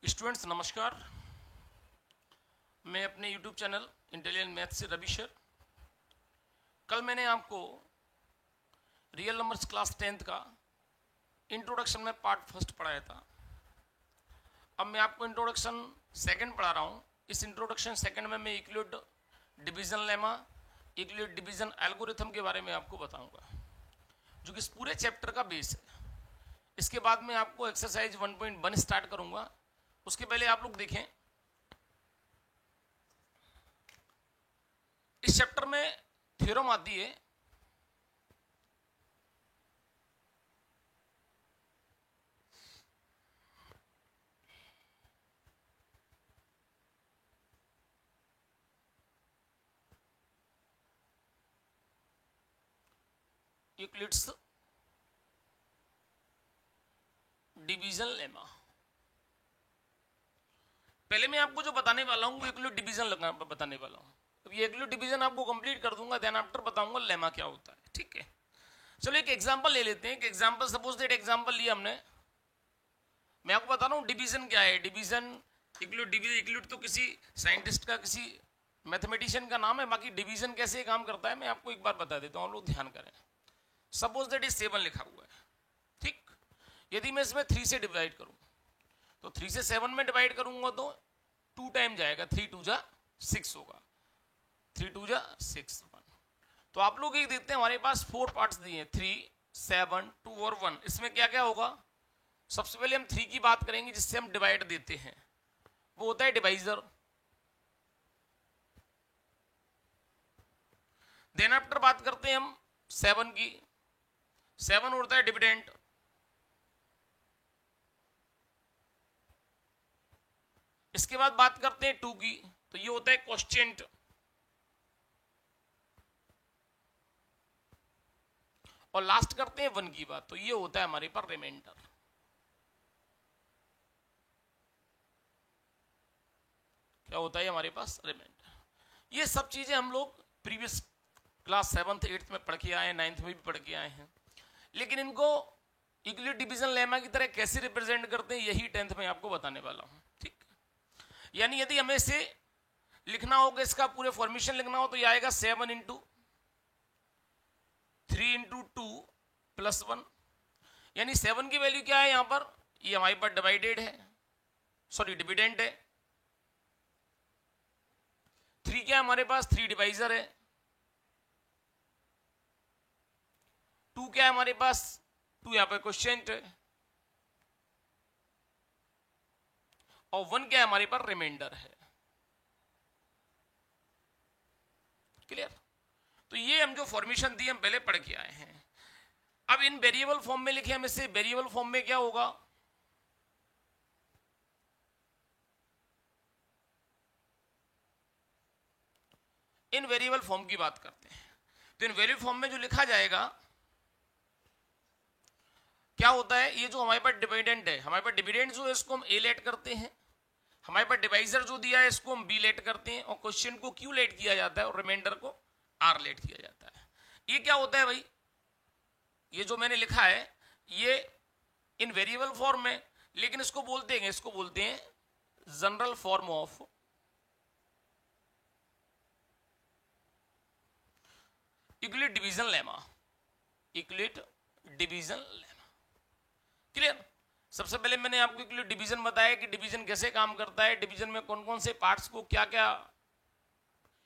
Students नमस्कार। मैं अपने YouTube चैनल इंटेलिजेंट मैथ से रवि सर। कल मैंने आपको रियल नंबर्स क्लास 10th का इंट्रोडक्शन में पार्ट फर्स्ट पढ़ाया था। अब मैं आपको इंट्रोडक्शन सेकंड पढ़ा रहा हूँ। इस इंट्रोडक्शन सेकंड में मैं इक्वलिड डिवीजन लेमा, इक्वलिड डिवीजन एल्गोरिथम के बारे में आपको बताऊंगा, जो कि इस पूरे चैप्टर का बेस है। इसके बाद मैं आपको एक्सरसाइज 1.1 स्टार्ट करूंगा। उसके पहले आप लोग देखें, इस चैप्टर में थ्योरम आती है यूक्लिड्स डिवीजन लेमा। पहले मैं आपको जो बताने वाला हूं वो यूक्लिड डिवीजन बताने वाला हूं। तो ये यूक्लिड डिवीजन आपको कंप्लीट कर दूंगा, देन आफ्टर बताऊंगा लेमा क्या होता है। ठीक है, चलो एक एग्जांपल ले लेते हैं। एक एग्जांपल, सपोज दैट एग्जांपल लिया हमने। मैं आपको बता रहा हूं डिवीजन क्या है। डिवीजन इक्वलिड तो किसी साइंटिस्ट का, किसी मैथमेटिशियन का नाम है। बाकी डिवीजन कैसे काम करता है मैं आपको एक बार बता देता हूं, आप लोग ध्यान करें। सपोज दैट इज 7 लिखा हुआ है। ठीक, यदि मैं इसमें 3 से डिवाइड करूं तो 3 से 7 में डिवाइड करूंगा तो 2 टाइम जाएगा, 3 2 जा 6 होगा, 3 2 जा 6 1। तो आप लोग ये देखते हैं हमारे पास 4 पार्ट्स दिए हैं, 3 7 2 और 1। इसमें क्या क्या होगा? सबसे पहले हम 3 की बात करेंगे जिससे हम डिवाइड देते हैं, वो होता है डिवाइजर। देन आफ्टर बात करते हैं हम 7 की, 7 होता है डिविडेंड। इसके बाद बात करते हैं 2 की, तो ये होता है क्वोशिएंट। और लास्ट करते हैं 1 की बात, तो ये होता है हमारे पास रिमाइंडर। क्या होता है हमारे पास? रिमाइंडर। ये सब चीजें हम लोग प्रीवियस क्लास 7th 8th में पढ़ के आए हैं, 9th में भी पढ़ के आए हैं। लेकिन इनको यूक्लिड डिवीजन लेमा की तरह कैसे रिप्रेजेंट करते हैं यही 10th में आपको बताने वाला हूं। ठीक, यानी यदि हमें इसे लिखना होगा, इसका पूरे फॉर्मेशन लिखना हो, तो ये आएगा 7 इंटू 3 इंटू 2 प्लस 1। यानी 7 की वैल्यू क्या है यहां पर? ये हमारे पास डिवाइडेड है, सॉरी डिविडेंड है। 3 क्या है हमारे पास? 3 डिवाइजर है। 2 क्या है हमारे पास? 2 यहां पर क्वोशिएंट है। और 1 क्या है हमारे पास? रिमाइंडर है। क्लियर? तो ये हम जो फॉर्मेशन दी हम पहले पढ़ के आए हैं। अब इन वेरिएबल फॉर्म में लिखे हम इसे। वेरिएबल फॉर्म में क्या होगा? इन वेरिएबल फॉर्म की बात करते हैं, तो इन वेरिएबल फॉर्म में जो लिखा जाएगा क्या होता है? ये जो हमारे पास डिविडेंड है, हमारे पास डिविडेंड जो है इसको हम ए लेट करते हैं, हमारे पास डिवाइजर जो दिया है इसको हम बी लेट करते हैं, और क्वेश्चन को क्यू लेट किया जाता है और रिमाइंडर को आर लेट किया जाता है। ये क्या होता है भाई? ये जो मैंने लिखा है ये इन वेरिएबल फॉर्म में, लेकिन इसको बोलते हैं general form of Euclid division lemma. Euclid division lemma. Clear? सबसे पहले मैंने आपको यूक्लिड डिवीजन बताया कि डिवीजन कैसे काम करता है, डिवीजन में कौन कौन से पार्ट्स को क्या क्या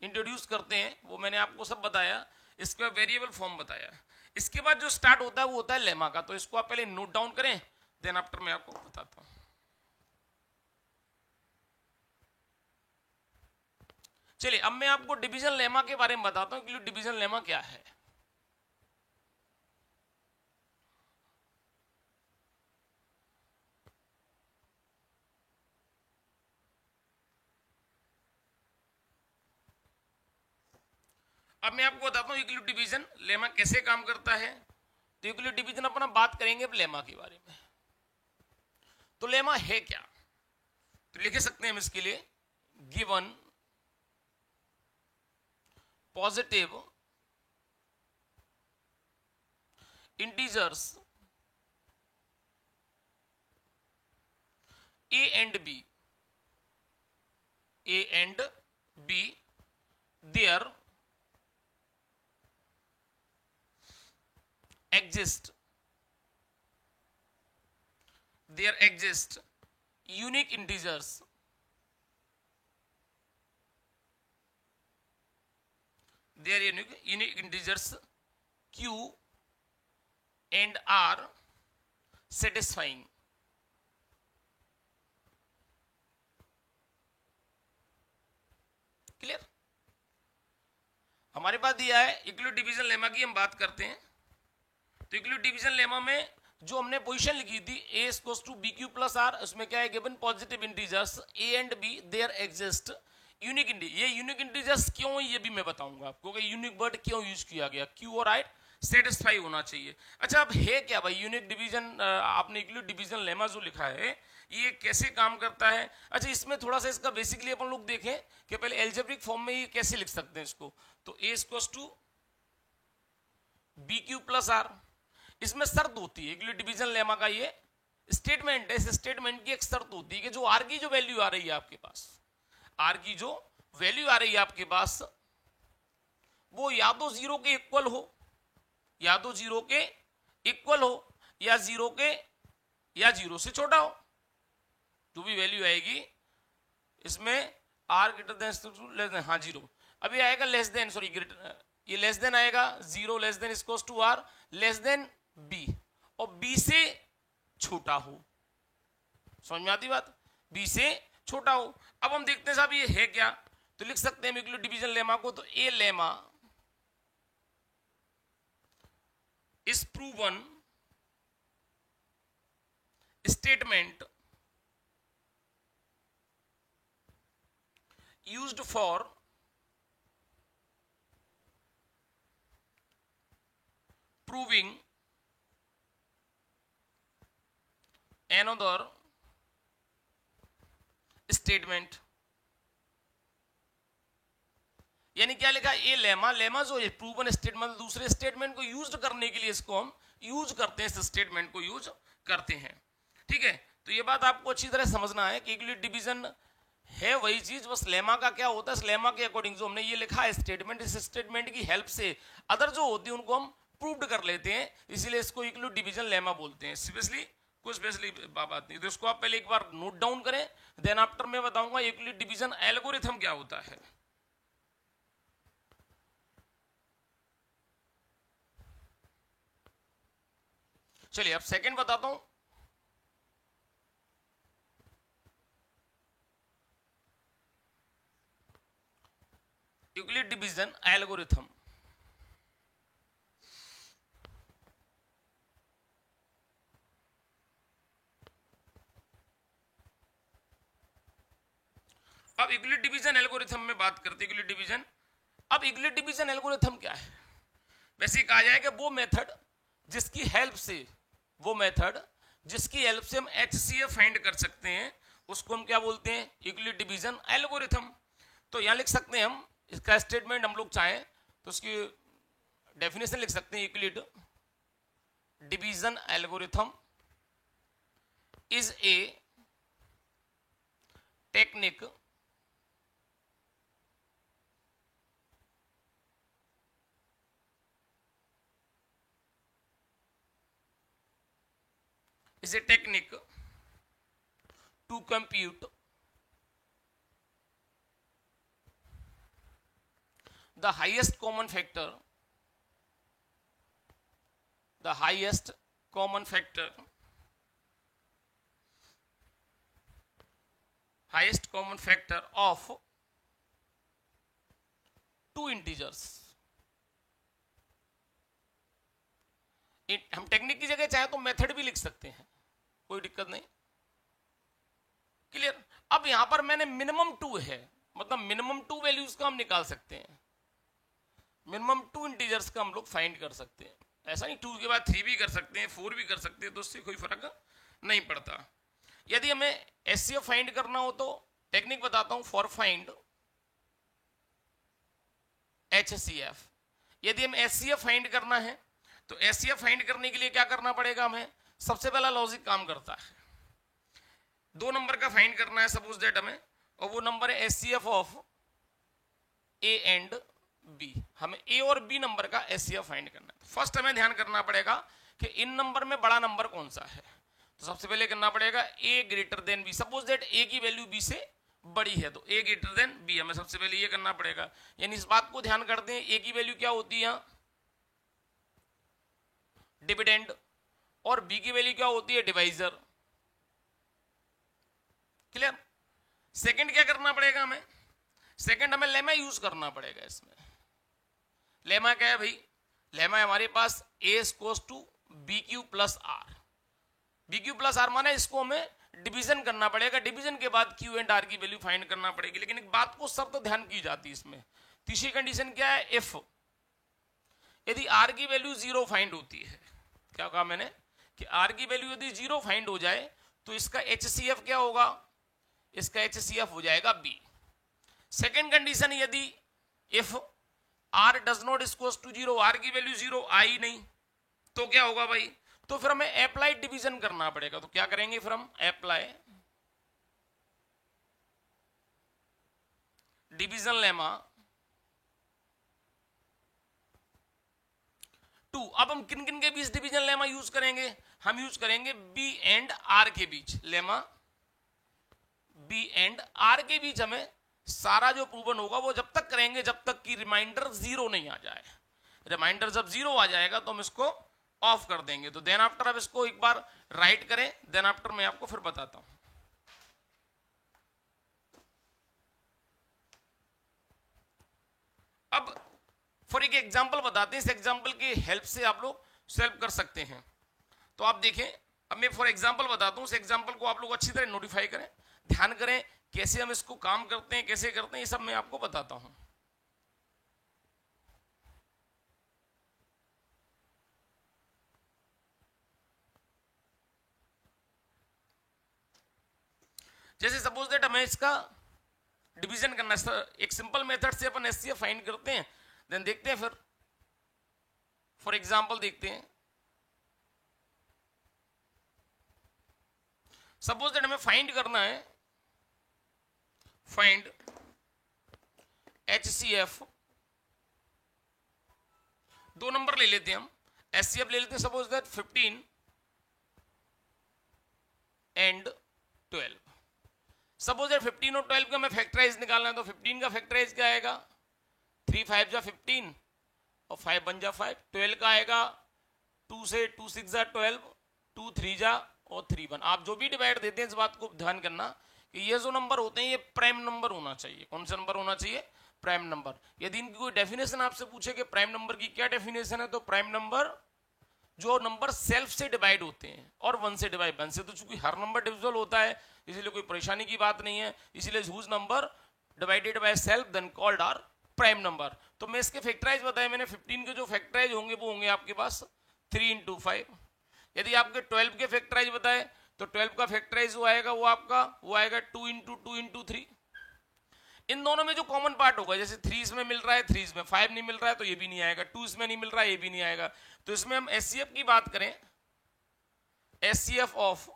इंट्रोड्यूस करते हैं, वो मैंने आपको सब बताया। इसके बाद वेरिएबल फॉर्म बताया। इसके बाद जो स्टार्ट होता है वो होता है लेमा का। तो इसको आप पहले नोट डाउन करें, देन आफ्टर मैं आपको बताता हूं। चलिए अब मैं आपको डिवीजन लेमा के बारे में बताता हूं कि डिवीजन लेमा क्या है। अब मैं आपको बताता हूं यूक्लिड डिवीजन लेमा कैसे काम करता है। तो यूक्लिड डिवीजन अपना बात करेंगे अब लेमा के बारे में। तो लेमा है क्या? तो लिख सकते हैं हम इसके लिए, given positive integers A and B there exist unique integers q and r satisfying. Clear? हमारे पास दिया है इक्विलिब्रियम डिवीजन लेमा की हम बात करते हैं। तो इक्विलिब्रियम डिवीजन लेमा में जो हमने पोजीशन लिखी थी a equals to B Q plus R, उसमें क्या है given positive integers a and b there exist unique integer. ये यूनिक इंटीजर्स क्यों है ये भी मैं बताऊंगा आपको कि यूनिक वर्ड क्यों यूज किया गया, क्यू और आई सेटिस्फाई होना चाहिए। अच्छा अब है क्या भाई यूनिक डिवीजन, आपने इक्विलिब्रियम डिवीजन लेमा जो लिखा है ये कैसे काम करता है। अच्छा इसमें थोड़ा सा इसका बेसिकली अपन लोग देखें कि पहले एल्जेब्रिक फॉर्म में ये कैसे लिख सकते हैं इसको। तो a equals to B Q plus R, इसमें शर्त होती है इक्विलिब्रियम डिवीजन लेमा का ये स्टेटमेंट है। इस स्टेटमेंट की एक शर्त होती है कि जो आर की जो वैल्यू आ रही है आपके पास, आर की जो वैल्यू आ रही है आपके पास वो या तो जीरो के इक्वल हो, या तो जीरो के इक्वल हो, या जीरो से छोटा हो। जो भी वैल्यू आएगी इसमें R greater than less than, हाँ जीरो, अभी आएगा लेस देन, सॉरी ये लेस देन आएगा, zero less than equals to R less than B, और बी से छोटा हो। समझ में आती बात? बी से छोटा हो। अब हम देखते हैं साहब ये है क्या, तो लिख सकते हैं इक्विलिब्रियम डिवीजन लेमा को। तो a lemma is proven statement used for proving another statement। यानी क्या लिखा ए लेमा, लेमा जो है प्रूवन स्टेटमेंट, दूसरे स्टेटमेंट को यूज करने के लिए इसको हम यूज करते हैं, इस स्टेटमेंट को यूज करते हैं। ठीक है, तो ये बात आपको अच्छी तरह समझना है कि इक्विलिब्रियम डिवीजन है वही चीज, बस लेमा का क्या होता है, इस लेमा के अकॉर्डिंग जो हमने ये लिखा है स्टेटमेंट, इस स्टेटमेंट की हेल्प से अदर जो होती है उनको हम प्रूव्ड कर लेते हैं, इसीलिए इसको इक्विलिब्रियम डिवीजन लेमा बोलते हैं। स्पेशली कुछ स्पेशली बात नहीं, तो इसको आप पहले एक बार नोट डाउन करें, देन आफ्टर मैं बताऊंगा इक्विलिब्रियम डिवीजन एल्गोरिथम क्या होता है। चलिए अब सेकंड बताता हूं। Euclid division algorithm. अब यूक्लिड डिवीजन एल्गोरिथम में बात करते हैं। यूक्लिड डिवीजन, अब यूक्लिड डिवीजन एल्गोरिथम क्या है? वैसे कहा जाए कि वो मेथड जिसकी हेल्प से हम HCF फाइंड कर सकते हैं उसको हम क्या बोलते हैं? Euclid division algorithm. तो यहां लिख सकते हैं हम इसका स्टेटमेंट, हम लोग चाहें तो उसकी डेफिनेशन लिख सकते हैं। Euclid division algorithm is a technique to compute the highest common factor of two integers। हम टेक्निक की जगह चाहे तो मेथड भी लिख सकते हैं, कोई दिक्कत नहीं। क्लियर? अब यहां पर मैंने मिनिमम 2 है, मतलब मिनिमम 2 वैल्यूज का हम निकाल सकते हैं, मिनिमम 2 इंटीजर्स का हम लोग फाइंड कर सकते हैं। ऐसा नहीं 2 के बाद 3 भी कर सकते हैं, 4 भी कर सकते हैं, तो उससे कोई फर्क नहीं पड़ता। यदि हमें HCF फाइंड करना हो तो टेक्निक बताता हूं, फॉर फाइंड HCF। यदि हम HCF फाइंड करना है तो HCF फाइंड करने के लिए क्या करना पड़ेगा हमें? सबसे पहला लॉजिक काम करता है, दो नंबर का फाइंड करना है सपोज दैट हमें, और वो नंबर है HCF of A and B. हमें ए और बी नंबर का एचसीएफ फाइंड करना है। फर्स्ट हमें ध्यान करना पड़ेगा कि इन नंबर में बड़ा नंबर कौन सा है। तो सबसे पहले करना पड़ेगा A greater than B. Suppose that A की वैल्यू बी से बड़ी है तो ए ग्रेटर देन बी, हमें सबसे पहले ये करना पड़ेगा। यानी इस बात को ध्यान करते हैं, ए की वैल्यू क्या होती है डिविडेंड, और बी की वैल्यू क्या होती है डिवाइजर। क्लियर। सेकंड क्या करना पड़ेगा हमें, सेकंड हमें लेमा यूज करना पड़ेगा। इसमें लेमा क्या है भाई, लेमा है हमारे पास A equals to B Q plus R. B Q plus R माने इसको हमें डिवीजन करना पड़ेगा, डिवीजन के बाद क्यू एंड आर की वैल्यू फाइंड करना पड़ेगी। लेकिन एक बात को शर्त ध्यान की जाती है इसमें, तीसरी कंडीशन क्या है, इफ यदि आर की वैल्यू 0 फाइंड होती है, क्या कहा मैंने कि आर की वैल्यू यदि 0 फाइंड हो जाए तो इसका एचसीएफ क्या होगा, इसका एचसीएफ हो जाएगा बी। सेकेंड कंडीशन यदि if R does not equals to 0, R की वैल्यू 0 आई नहीं, तो क्या होगा भाई, तो फिर हमें अप्लाई डिवीजन करना पड़ेगा। तो क्या करेंगे फिर हम अप्लाई डिवीजन लेमा टू। अब हम किन किन के बीच डिवीजन लेमा यूज करेंगे, हम यूज करेंगे बी एंड आर के बीच। लेमा बी एंड आर के बीच हमें सारा जो प्रूवन होगा वो जब तक करेंगे जब तक कि रिमाइंडर 0 नहीं आ जाए। रिमाइंडर जब 0 आ जाएगा तो हम इसको ऑफ कर देंगे। तो देन आफ्टर अब इसको एक बार राइट करें, देन आफ्टर मैं आपको फिर बताता हूं। अब फॉर एक एग्जांपल बताते हैं, इस एग्जांपल की हेल्प से आप लोग सॉल्व कर सकते हैं। तो आप देखें, अब मैं फॉर एग्जांपल बताता हूं, उस एग्जांपल को आप लोग अच्छी तरह नोटिफाई करें, ध्यान करें कैसे हम इसको काम करते हैं, कैसे करते हैं, ये सब मैं आपको बताता हूं। जैसे सपोज दैट हमें इसका डिवीजन करना है, एक सिंपल मेथड से अपन एचसीएफ फाइंड करते हैं, देन देखते हैं फिर फॉर एग्जांपल देखते हैं। सपोज दैट हमें फाइंड करना है, फाइंड एचसीएफ, दो नंबर ले लेते हैं हम, एचसीएफ ले लेते हैं suppose that 15 and 12। Suppose that 15 और 12 का हमें फैक्टराइज निकालना है, तो 15 का फैक्टराइज क्या आएगा, 3 5 जा 15 और 5 1 जा 5। 12 का आएगा 2 से 2 6 जा 12, 2 3 जा और 3 1। आप जो भी डिवाइड देते हैं इस बात को ध्यान करना कि ये जो नंबर होते हैं ये प्राइम नंबर होना चाहिए। कौन सा नंबर होना चाहिए, प्राइम नंबर। यदि इनकी कोई डेफिनेशन आपसे पूछे कि प्राइम नंबर की क्या डेफिनेशन है, तो प्राइम नंबर जो नंबर सेल्फ से डिवाइड होते हैं और 1 से डिवाइड, 1 से तो चूंकि हर नंबर डिविजिबल होता है इसलिए कोई परेशानी की बात नहीं है, इसलिए whose number divided by self then called are prime number. तो मैं इसके फैक्टराइज बताया मैंने, 15 के जो फैक्टराइज होंगे वो होंगे आपके पास 3 × 5। यदि आपके 12 के फैक्टराइज बताए तो 12 का फैक्टराइज वो आएगा वो आएगा 2 × 2 × 3। इन दोनों में जो कॉमन पार्ट होगा, जैसे 3 इसमें मिल रहा है, 3 इसमें 5 नहीं मिल रहा है तो ये भी नहीं आएगा, 2 इसमें नहीं मिल रहा है ये भी नहीं आएगा। तो इसमें हम एचसीएफ की बात करें, एचसीएफ ऑफ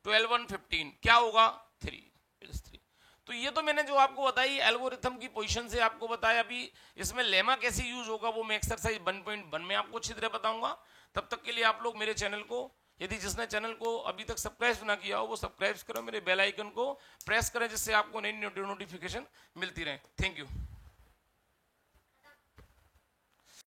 12 1 15 क्या होगा 3 × 3। तो ये तो मैंने जो आपको बताई एल्गोरिथम की पोजीशन से आपको बताया। अभी इसमें लेमा कैसे यूज होगा वो मैं एक्सरसाइज 1.1 में आपको अच्छी तरह बताऊंगा। तब तक के लिए आप लोग मेरे चैनल को, यदि जिसने चैनल को अभी तक सब्सक्राइब ना किया हो वो सब्सक्राइब करो, मेरे बेल आइकन को प्रेस करें जिससे आपको नई नोटिफिकेशन मिलती रहे। Thank you.